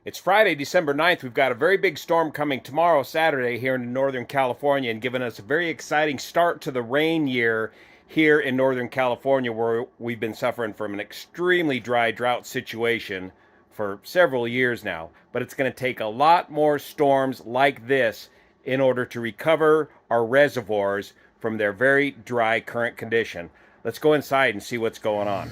It's Friday, December 9th. We've got a very big storm coming tomorrow, Saturday, here in Northern California, and giving us a very exciting start to the rain year here in Northern California, where we've been suffering from an extremely dry drought situation for several years now. But it's going to take a lot more storms like this in order to recover our reservoirs from their very dry current condition. Let's go inside and see what's going on.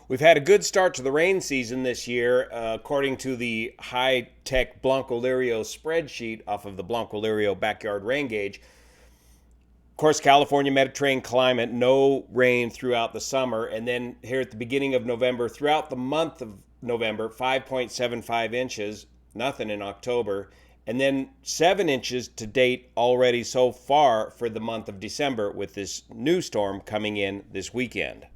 We've had a good start to the rain season this year, according to the high-tech Blanco Lirio spreadsheet off of the Blanco Lirio backyard rain gauge. Of course, California Mediterranean climate, no rain throughout the summer, and then here at the beginning of November, throughout the month of November, 5.75 inches, nothing in October, and then 7 inches to date already so far for the month of December, with this new storm coming in this weekend.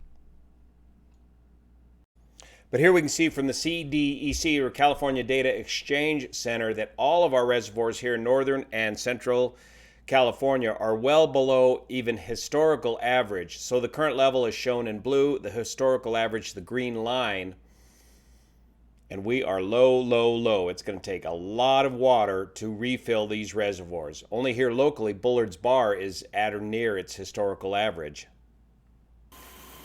But here we can see from the CDEC, or California Data Exchange Center, that all of our reservoirs here in northern and central California are well below even historical average. So the current level is shown in blue, the historical average, the green line, and we are low, low, low. It's going to take a lot of water to refill these reservoirs. Only here locally, Bullard's Bar is at or near its historical average.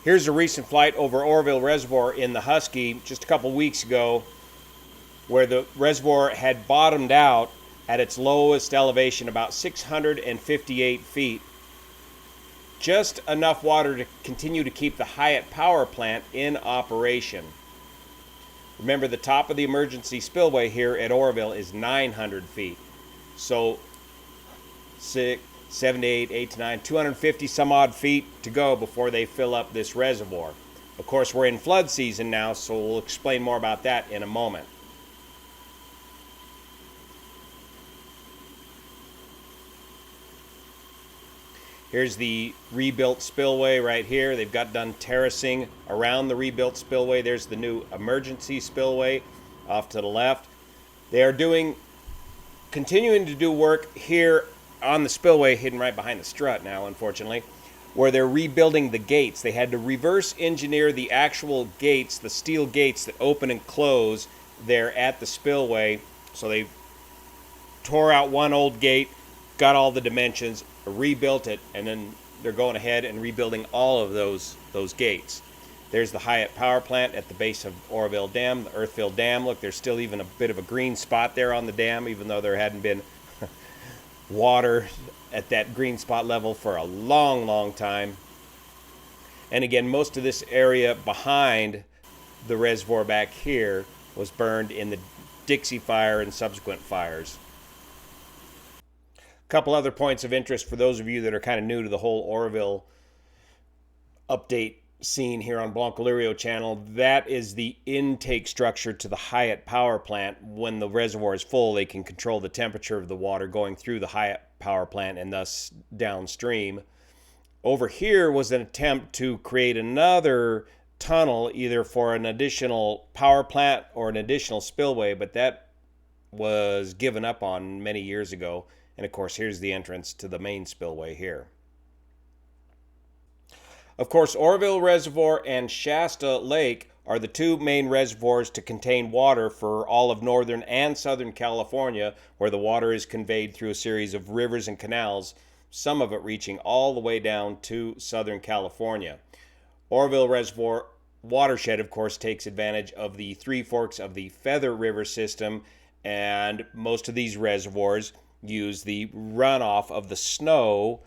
Here's a recent flight over Oroville Reservoir in the Husky just a couple weeks ago, where the reservoir had bottomed out at its lowest elevation, about 658 feet. Just enough water to continue to keep the Hyatt power plant in operation. Remember, the top of the emergency spillway here at Oroville is 900 feet. So 7 to 8, 8 to 9, 250 some odd feet to go before they fill up this reservoir. Of course, we're in flood season now, so we'll explain more about that in a moment. Here's the rebuilt spillway right here. They've got done terracing around the rebuilt spillway. There's the new emergency spillway off to the left. They are continuing to do work here on the spillway, hidden right behind the strut now, unfortunately, where they're rebuilding the gates. They had to reverse engineer the actual gates, the steel gates that open and close there at the spillway. So they tore out one old gate, got all the dimensions, rebuilt it, and then they're going ahead and rebuilding all of those gates. There's the Hyatt power plant at the base of Oroville Dam, the Earthville Dam. Look, there's still even a bit of a green spot there on the dam, even though there hadn't been water at that green spot level for a long, long time. And again, most of this area behind the reservoir back here was burned in the Dixie Fire and subsequent fires. A couple other points of interest for those of you that are kind of new to the whole Oroville update scene here on Blanco Lirio channel. That is the intake structure to the Hyatt power plant. When the reservoir is full, they can control the temperature of the water going through the Hyatt power plant and thus downstream. Over here was an attempt to create another tunnel, either for an additional power plant or an additional spillway, but that was given up on many years ago. And of course, here's the entrance to the main spillway here. Of course, Oroville Reservoir and Shasta Lake are the two main reservoirs to contain water for all of northern and southern California, where the water is conveyed through a series of rivers and canals, some of it reaching all the way down to Southern California. Oroville Reservoir watershed, of course, takes advantage of the three forks of the Feather River system, and most of these reservoirs use the runoff of the snow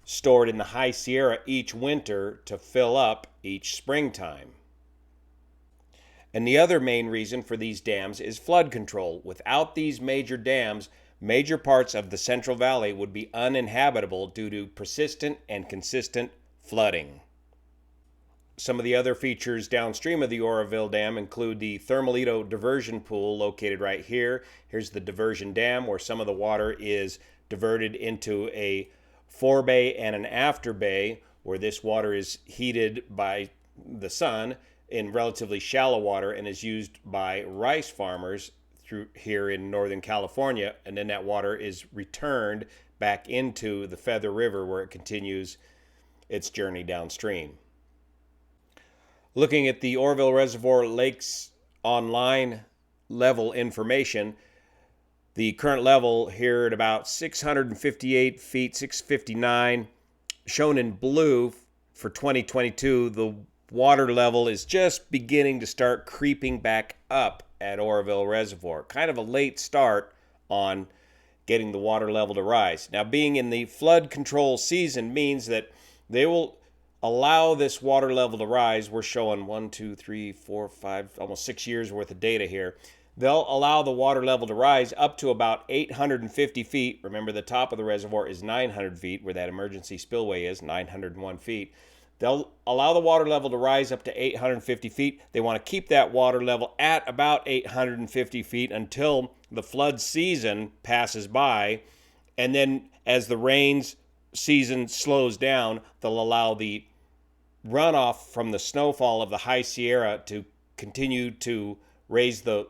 stored in the High Sierra each winter to fill up each springtime. And the other main reason for these dams is flood control. Without these major dams, major parts of the Central Valley would be uninhabitable due to persistent and consistent flooding. Some of the other features downstream of the Oroville Dam include the Thermalito Diversion Pool located right here. Here's the diversion dam where some of the water is diverted into a forebay and an afterbay, where this water is heated by the sun in relatively shallow water and is used by rice farmers through here in Northern California, and then that water is returned back into the Feather River where it continues its journey downstream. Looking at the Oroville Reservoir Lakes online level information, the current level here at about 658 feet, 659, shown in blue for 2022, the water level is just beginning to start creeping back up at Oroville Reservoir. Kind of a late start on getting the water level to rise. Now, being in the flood control season means that they will allow this water level to rise. We're showing 1, 2, 3, 4, 5, almost 6 years worth of data here. They'll allow the water level to rise up to about 850 feet. Remember, the top of the reservoir is 900 feet, where that emergency spillway is, 901 feet. They'll allow the water level to rise up to 850 feet. They want to keep that water level at about 850 feet until the flood season passes by. And then as the rains season slows down, they'll allow the runoff from the snowfall of the High Sierra to continue to raise the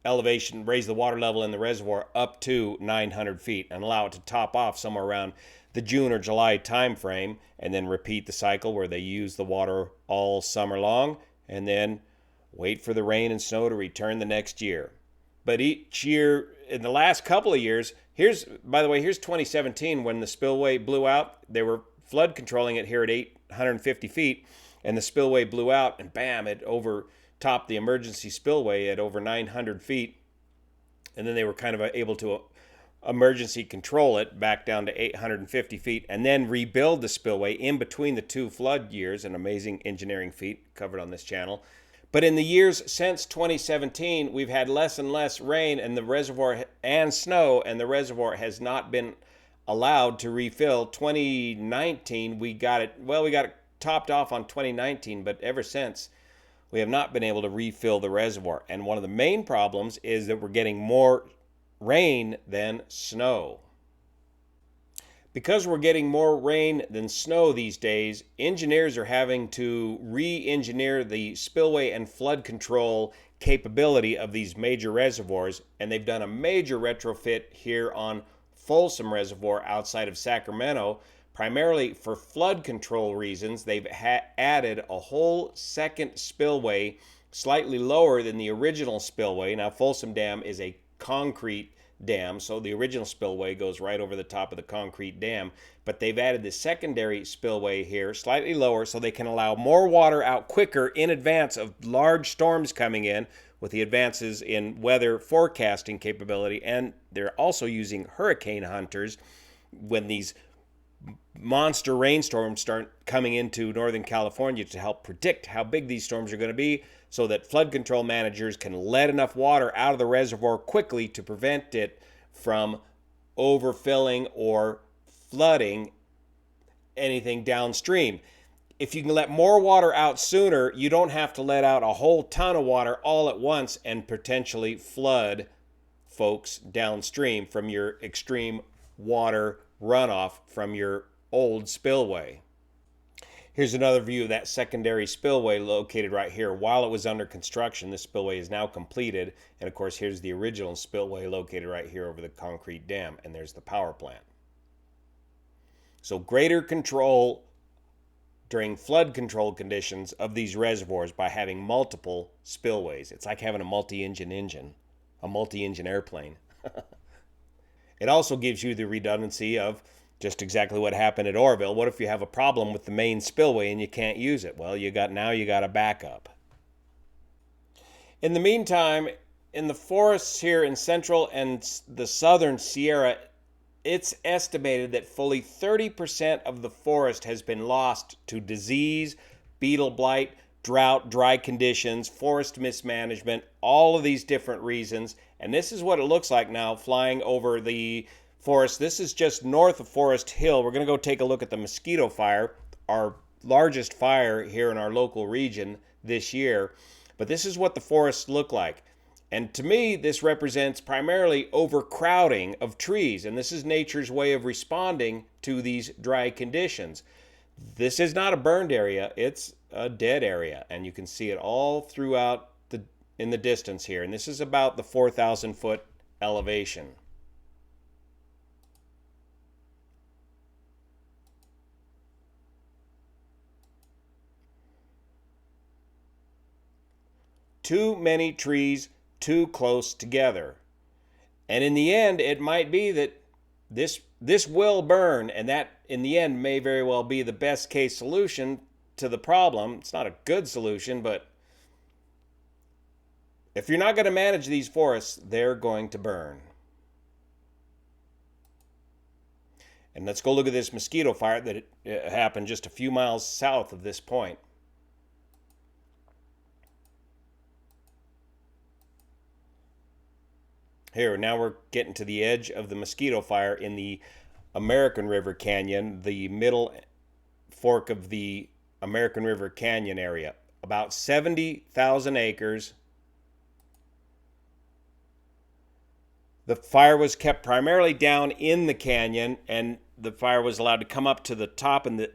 elevation, raise the water level in the reservoir up to 900 feet and allow it to top off somewhere around the June or July time frame, and then repeat the cycle where they use the water all summer long and then wait for the rain and snow to return the next year. But each year, in the last couple of years, here's 2017 when the spillway blew out. They were flood controlling it here at 850 feet, and the spillway blew out, and bam, it overtopped the emergency spillway at over 900 feet. And then they were kind of able to emergency control it back down to 850 feet and then rebuild the spillway in between the two flood years, an amazing engineering feat covered on this channel. But in the years since 2017, we've had less and less rain and the reservoir and snow, and the reservoir has not been allowed to refill. 2019, we got it topped off on 2019, but ever since, we have not been able to refill the reservoir. And one of the main problems is that we're getting more rain than snow. Because we're getting more rain than snow these days, engineers are having to re-engineer the spillway and flood control capability of these major reservoirs, and they've done a major retrofit here on Folsom Reservoir outside of Sacramento. Primarily for flood control reasons, they've added a whole second spillway slightly lower than the original spillway. Now, Folsom Dam is a concrete dam, so the original spillway goes right over the top of the concrete dam, but they've added the secondary spillway here slightly lower so they can allow more water out quicker in advance of large storms coming in, with the advances in weather forecasting capability. And they're also using hurricane hunters when these monster rainstorms start coming into Northern California to help predict how big these storms are going to be, so that flood control managers can let enough water out of the reservoir quickly to prevent it from overfilling or flooding anything downstream. If you can let more water out sooner, you don't have to let out a whole ton of water all at once and potentially flood folks downstream from your extreme water runoff from your old spillway. Here's another view of that secondary spillway located right here. While it was under construction, this spillway is now completed. And of course, here's the original spillway located right here over the concrete dam. And there's the power plant. So greater control, during flood control conditions of these reservoirs by having multiple spillways. It's like having a a multi-engine airplane. It also gives you the redundancy of just exactly what happened at Oroville. What if you have a problem with the main spillway and you can't use it? Well, you got a backup. In the meantime, in the forests here in central and the southern Sierra, it's estimated that fully 30% of the forest has been lost to disease, beetle blight, drought, dry conditions, forest mismanagement, all of these different reasons. And this is what it looks like now flying over the forest. This is just north of Forest Hill. We're going to go take a look at the Mosquito fire, our largest fire here in our local region this year. But this is what the forests look like. And to me, this represents primarily overcrowding of trees. And this is nature's way of responding to these dry conditions. This is not a burned area, it's a dead area. And you can see it all throughout in the distance here. And this is about the 4,000 foot elevation. Too many trees too close together. And in the end, it might be that this will burn, and that in the end may very well be the best case solution to the problem. It's not a good solution, but if you're not going to manage these forests, they're going to burn. And let's go look at this Mosquito fire that happened just a few miles south of this point. Here, now we're getting to the edge of the Mosquito fire in the American River Canyon, the middle fork of the American River Canyon area. About 70,000 acres. The fire was kept primarily down in the canyon, and the fire was allowed to come up to the top and the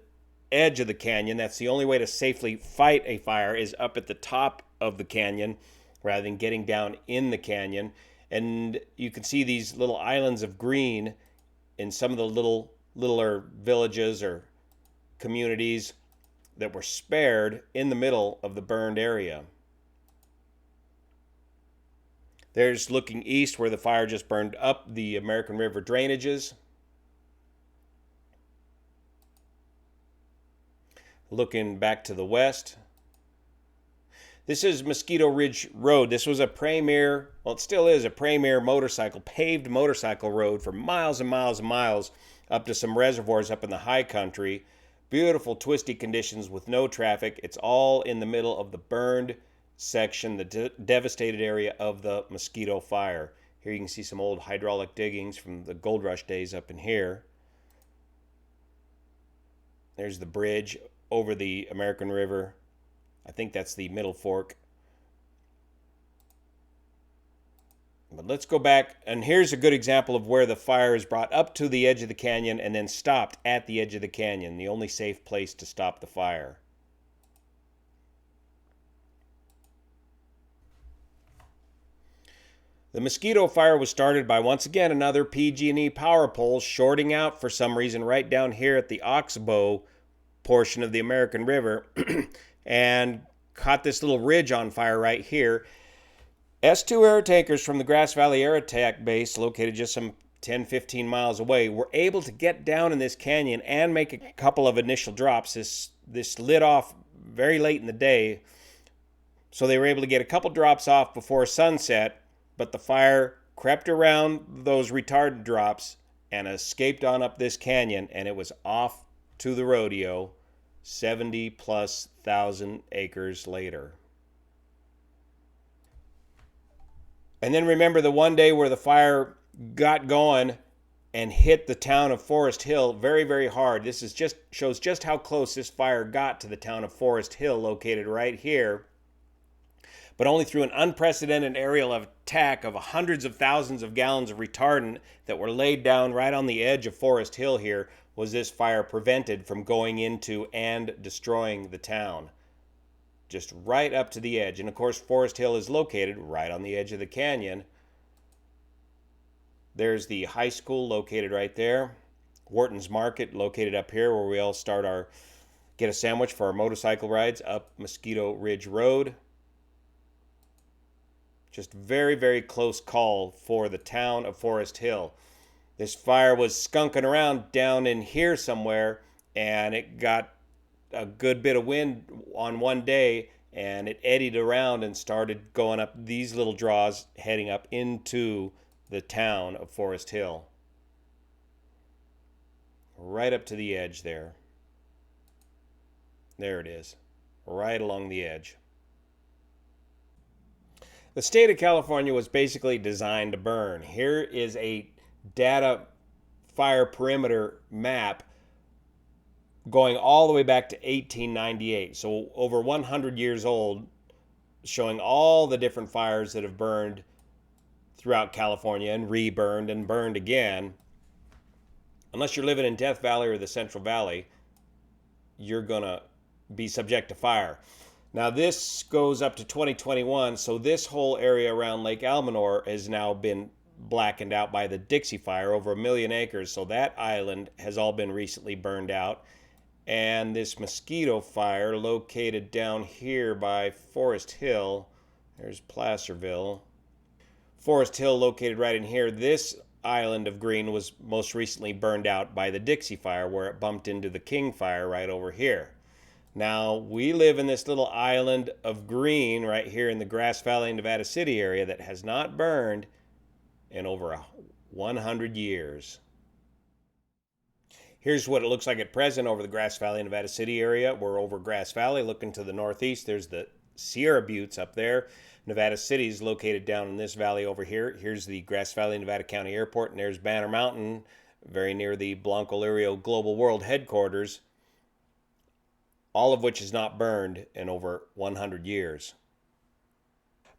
edge of the canyon. That's the only way to safely fight a fire, is up at the top of the canyon rather than getting down in the canyon. And you can see these little islands of green in some of the littler villages or communities that were spared in the middle of the burned area. There's looking east where the fire just burned up the American River drainages. Looking back to the west. This is Mosquito Ridge Road. This was a premier, well, it still is a premier paved motorcycle road for miles and miles and miles up to some reservoirs up in the high country. Beautiful twisty conditions with no traffic. It's all in the middle of the burned section, the devastated area of the Mosquito fire. Here you can see some old hydraulic diggings from the gold rush days up in here. There's the bridge over the American River. I think that's the middle fork. But let's go back, and here's a good example of where the fire is brought up to the edge of the canyon and then stopped at the edge of the canyon, the only safe place to stop the fire. The Mosquito fire was started by, once again, another PG&E power pole shorting out for some reason right down here at the Oxbow portion of the American River and caught this little ridge on fire right here. S2 air tankers from the Grass Valley Air Attack Base, located just some 10-15 miles away, were able to get down in this canyon and make a couple of initial drops. This lit off very late in the day, so they were able to get a couple drops off before sunset, but the fire crept around those retardant drops and escaped on up this canyon, and it was off to the rodeo 70,000+ acres later. And then remember the one day where the fire got going and hit the town of Forest Hill very, very hard. This is shows just how close this fire got to the town of Forest Hill, located right here. But only through an unprecedented aerial attack of hundreds of thousands of gallons of retardant that were laid down right on the edge of Forest Hill here was this fire prevented from going into and destroying the town. Just right up to the edge. And of course, Forest Hill is located right on the edge of the canyon. There's the high school located right there. Wharton's Market located up here where we all start our get a sandwich for our motorcycle rides up Mosquito Ridge Road. Just very, very close call for the town of Forest Hill. This fire was skunking around down in here somewhere, and it got a good bit of wind on one day, and it eddied around and started going up these little draws, heading up into the town of Forest Hill. Right up to the edge there. There it is, right along the edge. The state of California was basically designed to burn. Here is a data fire perimeter map going all the way back to 1898. So over 100 years old, showing all the different fires that have burned throughout California and reburned and burned again. Unless you're living in Death Valley or the Central Valley, you're going to be subject to fire. Now this goes up to 2021, so this whole area around Lake Almanor has now been blackened out by the Dixie Fire, over 1 million acres. So that island has all been recently burned out. And this Mosquito Fire located down here by Forest Hill, there's Placerville. Forest Hill located right in here. This island of green was most recently burned out by the Dixie Fire, where it bumped into the King Fire right over here. Now, we live in this little island of green right here in the Grass Valley, Nevada City area that has not burned in over 100 years. Here's what it looks like at present over the Grass Valley, Nevada City area. We're over Grass Valley, looking to the northeast. There's the Sierra Buttes up there. Nevada City is located down in this valley over here. Here's the Grass Valley, Nevada County Airport, and there's Banner Mountain, very near the Blanco Lirio Global World Headquarters, all of which is not burned in over 100 years.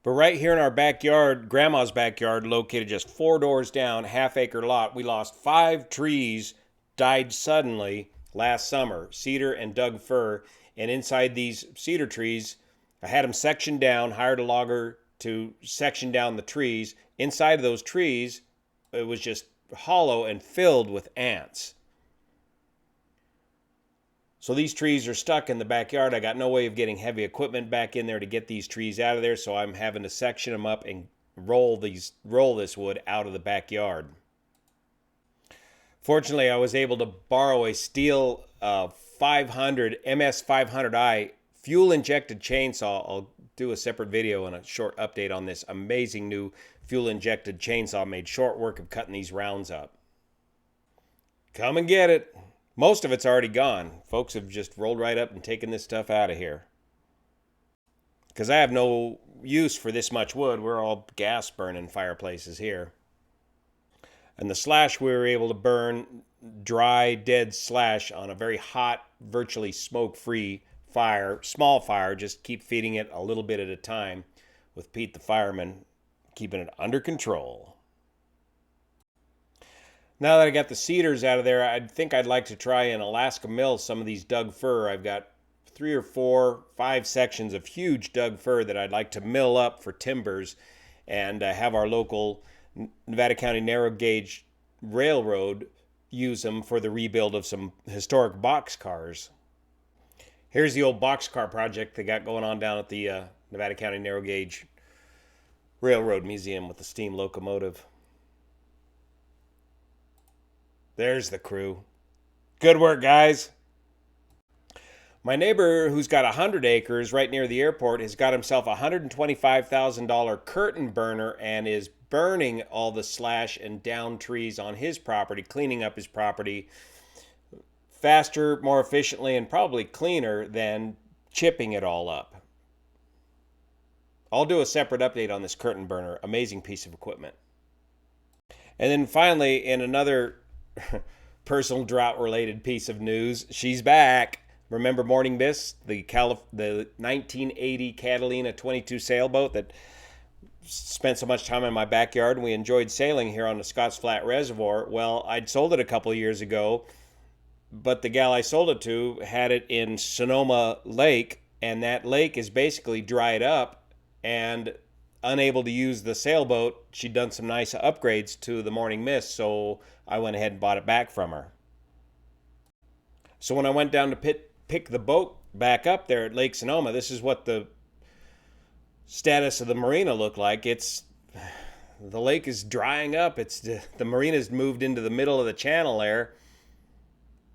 But right here in our backyard, Grandma's backyard, located just 4 doors down, half-acre lot, we lost 5 trees, died suddenly last summer, cedar and Doug fir, and inside these cedar trees, I had them sectioned down, hired a logger to section down the trees. Inside of those trees, it was just hollow and filled with ants. So these trees are stuck in the backyard. I got no way of getting heavy equipment back in there to get these trees out of there, so I'm having to section them up and roll this wood out of the backyard. Fortunately, I was able to borrow a Steel 500 MS500i fuel-injected chainsaw. I'll do a separate video and a short update on this amazing new fuel-injected chainsaw. Made short work of cutting these rounds up. Come and get it. Most of it's already gone. Folks have just rolled right up and taken this stuff out of here. Because I have no use for this much wood. We're all gas burning fireplaces here. And the slash we were able to burn dry, dead slash on a very hot, virtually smoke-free fire, small fire, just keep feeding it a little bit at a time with Pete the fireman, keeping it under control. Now that I got the cedars out of there, I think I'd like to try and Alaska mill some of these Doug fir. I've got 3 or 4, 5 sections of huge Doug fir that I'd like to mill up for timbers and have our local Nevada County narrow gauge railroad use them for the rebuild of some historic boxcars. Here's the old boxcar project they got going on down at the Nevada County narrow gauge railroad museum with the steam locomotive. There's the crew. Good work, guys. My neighbor, who's got 100 acres right near the airport, has got himself a $125,000 curtain burner and is burning all the slash and down trees on his property, cleaning up his property faster, more efficiently, and probably cleaner than chipping it all up. I'll do a separate update on this curtain burner. Amazing piece of equipment. And then finally, in another personal drought-related piece of news, she's back. Remember Morning Mist, the 1980 Catalina 22 sailboat that spent so much time in my backyard, and we enjoyed sailing here on the Scotts Flat Reservoir? Well, I'd sold it a couple of years ago, but the gal I sold it to had it in Sonoma Lake, and that lake is basically dried up and unable to use the sailboat. She'd done some nice upgrades to the Morning Mist, so I went ahead and bought it back from her. So when I went down to pick the boat back up there at Lake Sonoma. This is what the status of the marina looked like. The lake is drying up. The marina's moved into the middle of the channel there,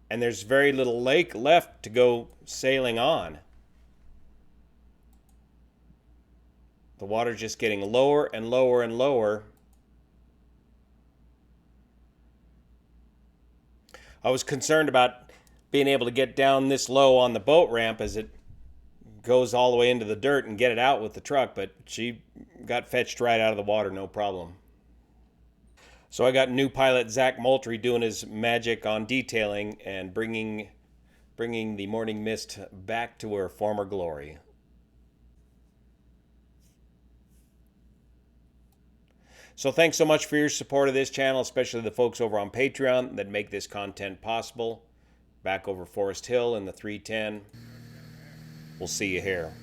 and there's very little lake left to go sailing on. The water's just getting lower and lower and lower. I was concerned about being able to get down this low on the boat ramp as it goes all the way into the dirt and get it out with the truck, but she got fetched right out of the water, no problem. So I got new pilot Zach Moultrie doing his magic on detailing and bringing the Morning Mist back to her former glory. So thanks so much for your support of this channel, especially the folks over on Patreon that make this content possible. Back over Forest Hill in the 310. We'll see you here.